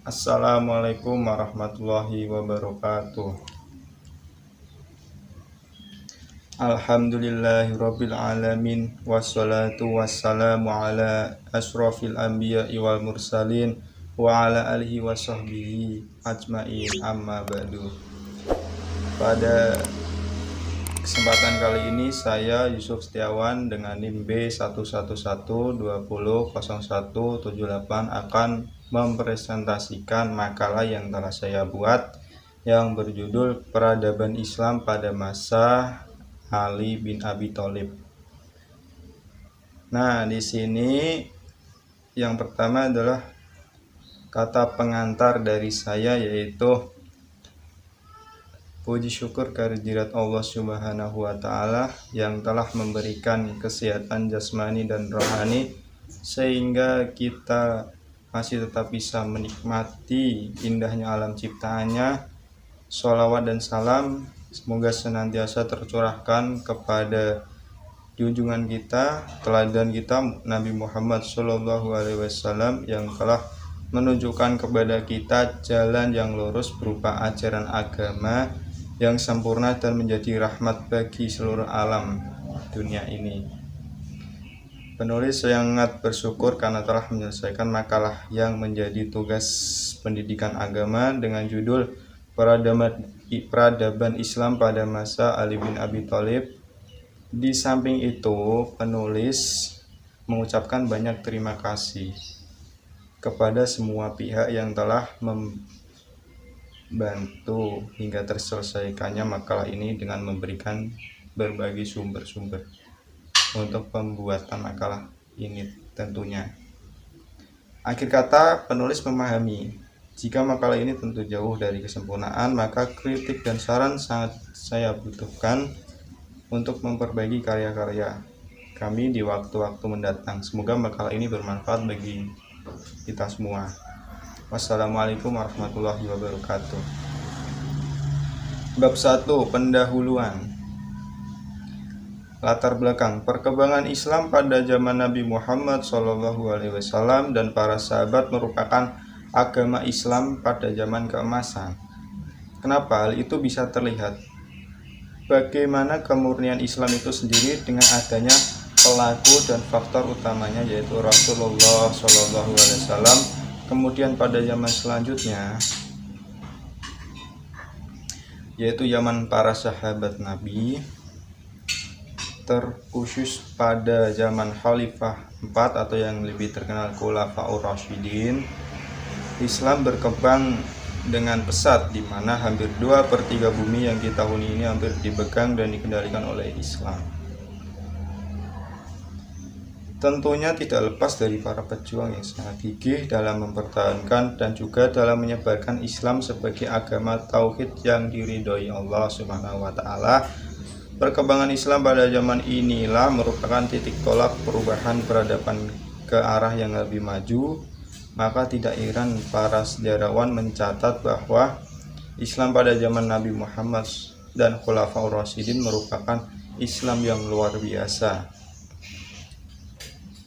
Assalamualaikum warahmatullahi wabarakatuh. Alhamdulillahirabbil alamin wassalatu wassalamu ala asrofil anbiya'i wal mursalin wa ala alihi wa sahbihi ajmain amma ba'du. Pada kesempatan kali ini saya Yusuf Setiawan dengan NIM B111200178 akan mempresentasikan makalah yang telah saya buat yang berjudul Peradaban Islam pada Masa Ali bin Abi Thalib. Nah, di sini yang pertama adalah kata pengantar dari saya, yaitu puji syukur kehadirat Allah Subhanahu wa Ta'ala yang telah memberikan kesehatan jasmani dan rohani sehingga kita masih tetap bisa menikmati indahnya alam ciptaannya. Sholawat dan salam semoga senantiasa tercurahkan kepada junjungan kita, teladan kita Nabi Muhammad SAW yang telah menunjukkan kepada kita jalan yang lurus berupa ajaran agama yang sempurna dan menjadi rahmat bagi seluruh alam dunia ini. Penulis sangat bersyukur karena telah menyelesaikan makalah yang menjadi tugas pendidikan agama dengan judul Peradaban Islam pada Masa Ali bin Abi Thalib. Di samping itu, penulis mengucapkan banyak terima kasih kepada semua pihak yang telah membantu hingga terselesaikannya makalah ini dengan memberikan berbagai sumber-sumber untuk pembuatan makalah ini tentunya. Akhir kata, penulis memahami jika makalah ini tentu jauh dari kesempurnaan, maka kritik dan saran sangat saya butuhkan untuk memperbaiki karya-karya kami di waktu-waktu mendatang. Semoga makalah ini bermanfaat bagi kita semua. Wassalamualaikum warahmatullahi wabarakatuh. Bab 1. Pendahuluan. Latar belakang perkembangan Islam pada zaman Nabi Muhammad SAW dan para sahabat merupakan agama Islam pada zaman keemasan. Kenapa hal itu bisa terlihat? Bagaimana kemurnian Islam itu sendiri dengan adanya pelaku dan faktor utamanya, yaitu Rasulullah SAW. Kemudian pada zaman selanjutnya, yaitu zaman para sahabat Nabi, terkhusus pada zaman Khalifah 4 atau yang lebih terkenal Khulafaur Rasyidin, Islam berkembang dengan pesat, di mana hampir 2/3 bumi yang kita huni ini hampir dipegang dan dikendalikan oleh Islam. Tentunya tidak lepas dari para pejuang yang sangat gigih dalam mempertahankan dan juga dalam menyebarkan Islam sebagai agama tauhid yang diridhoi Allah Subhanahu wa Ta'ala. Perkembangan Islam pada zaman inilah merupakan titik tolak perubahan peradaban ke arah yang lebih maju. Maka tidak heran para sejarawan mencatat bahwa Islam pada zaman Nabi Muhammad dan Khulafaur Rasyidin merupakan Islam yang luar biasa.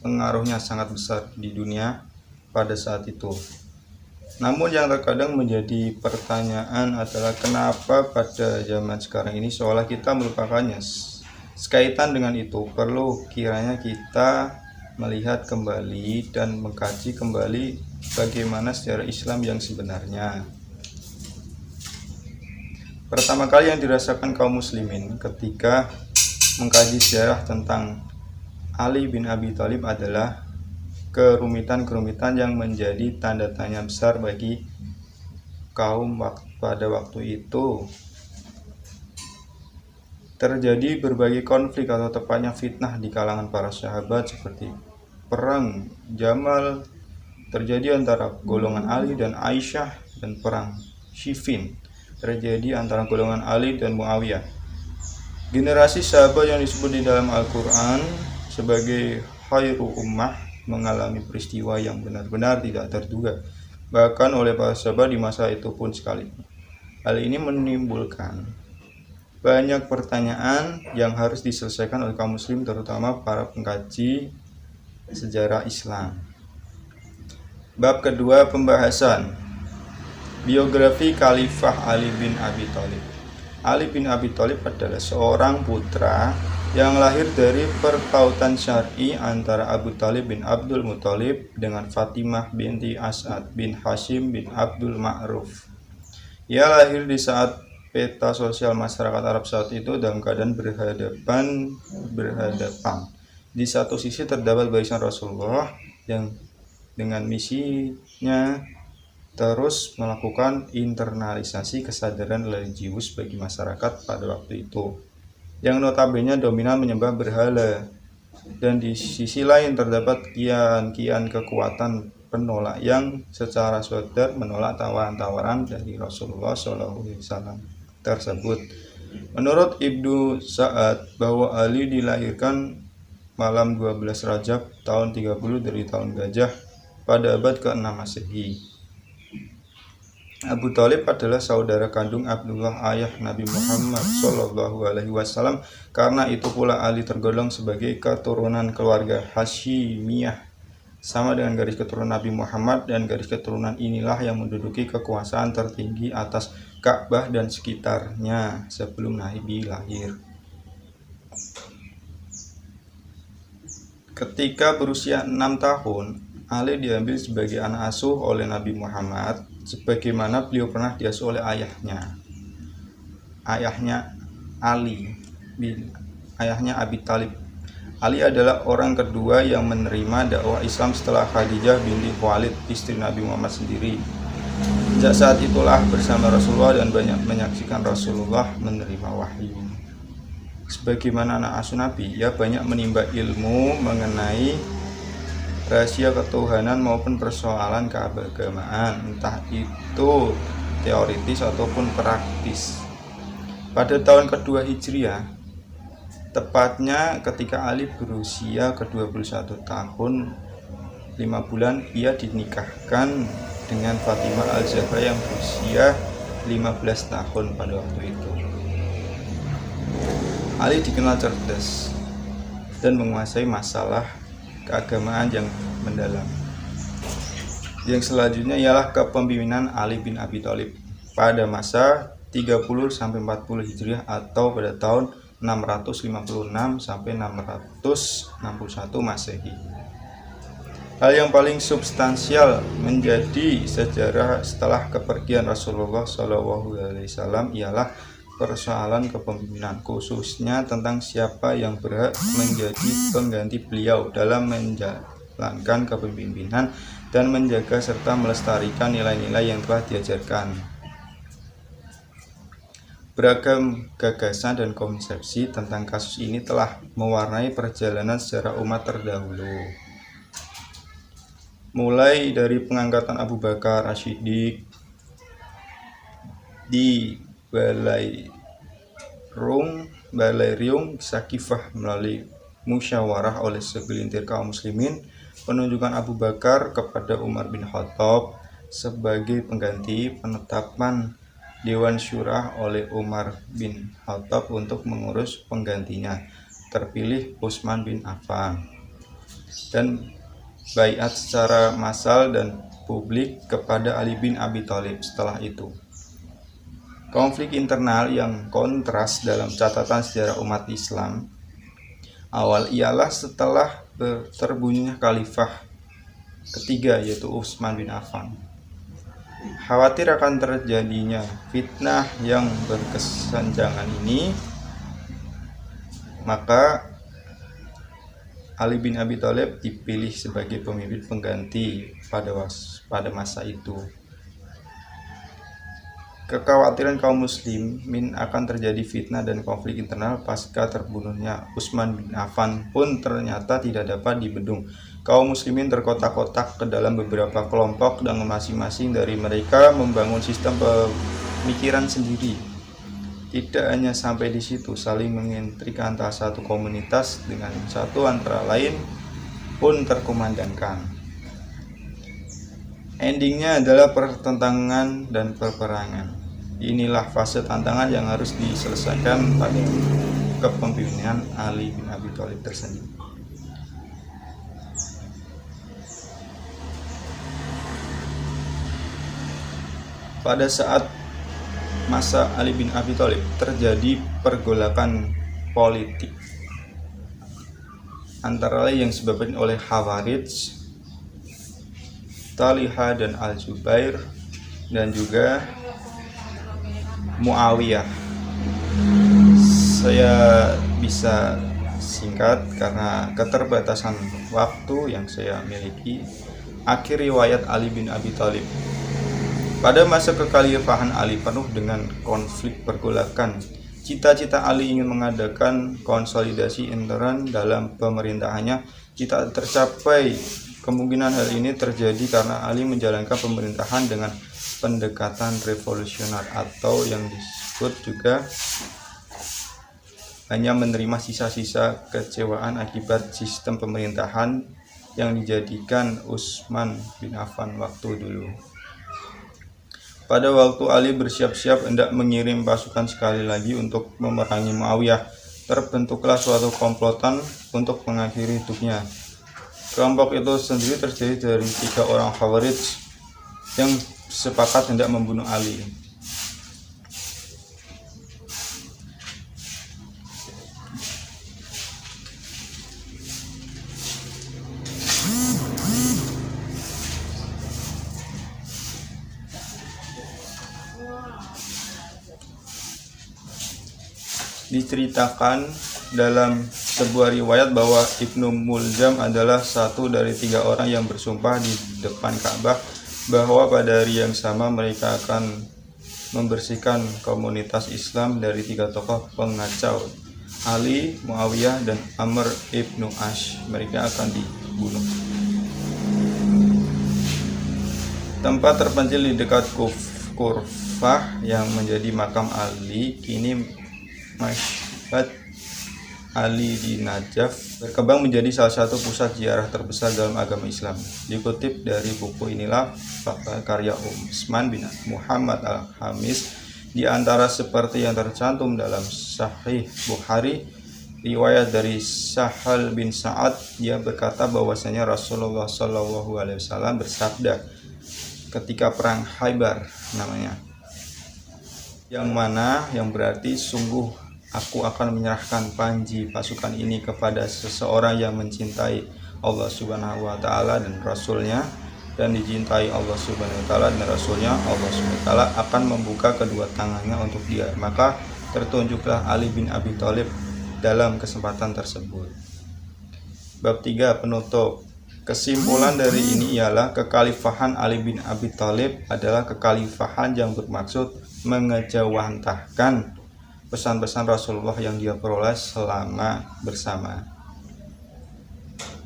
Pengaruhnya sangat besar di dunia pada saat itu. Namun yang terkadang menjadi pertanyaan adalah kenapa pada zaman sekarang ini seolah kita melupakannya. Sekaitan dengan itu, perlu kiranya kita melihat kembali dan mengkaji kembali bagaimana sejarah Islam yang sebenarnya. Pertama kali yang dirasakan kaum muslimin ketika mengkaji sejarah tentang Ali bin Abi Thalib adalah kerumitan-kerumitan yang menjadi tanda tanya besar bagi kaum pada waktu itu. Terjadi berbagai konflik atau tepatnya fitnah di kalangan para sahabat, seperti perang Jamal terjadi antara golongan Ali dan Aisyah, dan perang Siffin terjadi antara golongan Ali dan Muawiyah. Generasi sahabat yang disebut di dalam Al-Quran sebagai khairu ummah mengalami peristiwa yang benar-benar tidak terduga, bahkan oleh para sahabat di masa itu pun sekalipun. Hal ini menimbulkan banyak pertanyaan yang harus diselesaikan oleh kaum muslim, terutama para pengkaji sejarah Islam. Bab kedua, pembahasan Biografi Khalifah Ali bin Abi Thalib. Ali bin Abi Thalib adalah seorang putra yang lahir dari pertautan syar'i antara Abu Thalib bin Abdul Muthalib dengan Fatimah binti As'ad bin Hashim bin Abdul Ma'ruf. Ia lahir di saat peta sosial masyarakat Arab saat itu dalam keadaan berhadapan. Di satu sisi terdapat barisan Rasulullah yang dengan misinya terus melakukan internalisasi kesadaran religius bagi masyarakat pada waktu itu, yang notabene dominan menyembah berhala. Dan di sisi lain terdapat kian-kian kekuatan penolak yang secara sadar menolak tawaran-tawaran dari Rasulullah SAW tersebut. Menurut Ibnu Sa'ad bahwa Ali dilahirkan malam 12 Rajab tahun 30 dari tahun Gajah pada abad ke-6 Masehi. Abu Thalib adalah saudara kandung Abdullah, ayah Nabi Muhammad SAW. Karena itu pula Ali tergolong sebagai keturunan keluarga Hasyimiyah, sama dengan garis keturunan Nabi Muhammad, dan garis keturunan inilah yang menduduki kekuasaan tertinggi atas Ka'bah dan sekitarnya sebelum Nabi lahir. Ketika berusia 6 tahun, Ali diambil sebagai anak asuh oleh Nabi Muhammad, sebagaimana beliau pernah diasuh oleh ayahnya Abi Thalib. Ali adalah orang kedua yang menerima dakwah Islam setelah Khadijah binti Khuwailid, istri Nabi Muhammad sendiri. Sejak saat itulah bersama Rasulullah dan banyak menyaksikan Rasulullah menerima wahyu. Sebagaimana anak asuh Nabi, ia banyak menimba ilmu mengenai rahasia ketuhanan maupun persoalan keagamaan, entah itu teoritis ataupun praktis. Pada tahun kedua Hijriah, tepatnya ketika Ali berusia ke-21 tahun 5 bulan, ia dinikahkan dengan Fatimah Al-Zahra yang berusia 15 tahun pada waktu itu. Ali dikenal cerdas dan menguasai masalah keagamaan yang mendalam. Yang selanjutnya ialah kepemimpinan Ali bin Abi Thalib pada masa 30-40 Hijriah atau pada tahun 656 sampai 661 Masehi. Hal yang paling substansial menjadi sejarah setelah kepergian Rasulullah SAW ialah persoalan kepemimpinan, khususnya tentang siapa yang berhak menjadi pengganti beliau dalam menjalankan kepemimpinan dan menjaga serta melestarikan nilai-nilai yang telah diajarkan. Beragam gagasan dan konsepsi tentang kasus ini telah mewarnai perjalanan sejarah umat terdahulu. Mulai dari pengangkatan Abu Bakar As-Siddiq di Balairium Sakifah melalui musyawarah oleh segelintir kaum muslimin, penunjukan Abu Bakar kepada Umar bin Khattab sebagai pengganti, penetapan Dewan Syura oleh Umar bin Khattab untuk mengurus penggantinya, terpilih Utsman bin Affan, dan baiat secara massal dan publik kepada Ali bin Abi Thalib setelah itu. Konflik internal yang kontras dalam catatan sejarah umat Islam awal ialah setelah terbunyinya khalifah ketiga, yaitu Utsman bin Affan. Khawatir akan terjadinya fitnah yang berkesenjangan ini, maka Ali bin Abi Thalib dipilih sebagai pemimpin pengganti pada masa itu. Kekhawatiran kaum muslimin akan terjadi fitnah dan konflik internal pasca terbunuhnya Utsman bin Affan pun ternyata tidak dapat dibendung. Kaum muslimin terkotak-kotak ke dalam beberapa kelompok dan masing-masing dari mereka membangun sistem pemikiran sendiri. Tidak hanya sampai di situ, saling mengintrik antara satu komunitas dengan satu antara lain pun terkumandangkan. Endingnya adalah pertentangan dan peperangan. Inilah fase tantangan yang harus diselesaikan pada kepemimpinan Ali bin Abi Thalib tersendiri. pada saat masa Ali bin Abi Thalib terjadi pergolakan politik antara lain yang disebabkan oleh Khawarij, Talha dan Al-Zubair, dan juga Muawiyah. Saya bisa singkat karena keterbatasan waktu yang saya miliki. Akhir riwayat Ali bin Abi Thalib. Pada masa kekhalifahan Ali penuh dengan konflik pergolakan, cita-cita Ali ingin mengadakan konsolidasi intern dalam pemerintahannya tidak tercapai. Kemungkinan hal ini terjadi karena Ali menjalankan pemerintahan dengan pendekatan revolusioner atau yang disebut juga hanya menerima sisa-sisa kecewaan akibat sistem pemerintahan yang dijadikan Utsman bin Affan waktu dulu. Pada waktu Ali bersiap-siap hendak mengirim pasukan sekali lagi untuk memerangi Muawiyah, terbentuklah suatu komplotan untuk mengakhiri hidupnya. Kelompok itu sendiri terdiri dari 3 orang Khawarij yang sepakat hendak membunuh Ali. Diceritakan dalam sebuah riwayat bahwa Ibnu Muljam adalah satu dari 3 orang yang bersumpah di depan Ka'bah bahwa pada hari yang sama mereka akan membersihkan komunitas Islam dari 3 tokoh pengacau, Ali, Muawiyah, dan Amr ibnu Ash. Mereka akan dibunuh. Tempat terpencil di dekat Kufah yang menjadi makam Ali kini Mashhad Ali di Najaf berkembang menjadi salah satu pusat ziarah terbesar dalam agama Islam. Dikutip dari buku inilah karya Utsman bin Muhammad Al-Khamis, di antara seperti yang tercantum dalam Sahih Bukhari, riwayat dari Sahal bin Sa'ad, dia berkata bahwasanya Rasulullah SAW bersabda ketika perang Khaybar namanya, yang berarti sungguh aku akan menyerahkan panji pasukan ini kepada seseorang yang mencintai Allah Subhanahu wa taala dan Rasulnya, dan dicintai Allah Subhanahu wa taala dan Rasulnya. Allah Subhanahu wa taala akan membuka kedua tangannya untuk dia. Maka tertunjuklah Ali bin Abi Thalib dalam kesempatan tersebut. Bab 3 penutup. Kesimpulan dari ini ialah kekhalifahan Ali bin Abi Thalib adalah kekhalifahan yang bermaksud mengejawantahkan pesan-pesan Rasulullah yang dia peroleh selama bersama.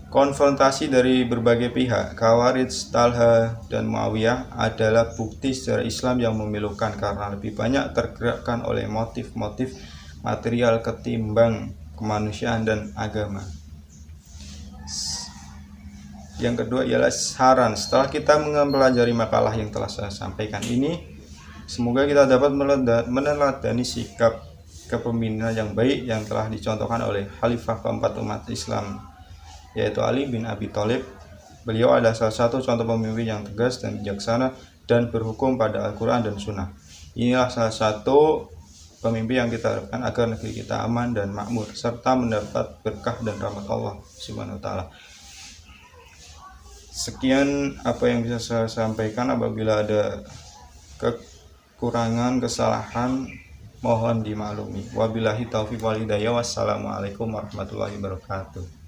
Konfrontasi dari berbagai pihak, Khawarij, Talha, dan Muawiyah adalah bukti sejarah Islam yang memilukan karena lebih banyak tergerakkan oleh motif-motif material ketimbang kemanusiaan dan agama. Yang kedua ialah saran. Setelah kita mempelajari makalah yang telah saya sampaikan ini, semoga kita dapat meneladani sikap kepemimpinan yang baik yang telah dicontohkan oleh Khalifah keempat umat Islam, yaitu Ali bin Abi Thalib. Beliau adalah salah satu contoh pemimpin yang tegas dan bijaksana dan berhukum pada Al-Quran dan Sunnah. Inilah salah satu pemimpin yang kita harapkan agar negeri kita aman dan makmur serta mendapat berkah dan rahmat Allah Subhanahu wa taala. Sekian apa yang bisa saya sampaikan. Apabila ada kekurangan, kesalahan, mohon dimaklumi. Wabillahi taufiq wal hidayah. Wassalamualaikum warahmatullahi wabarakatuh.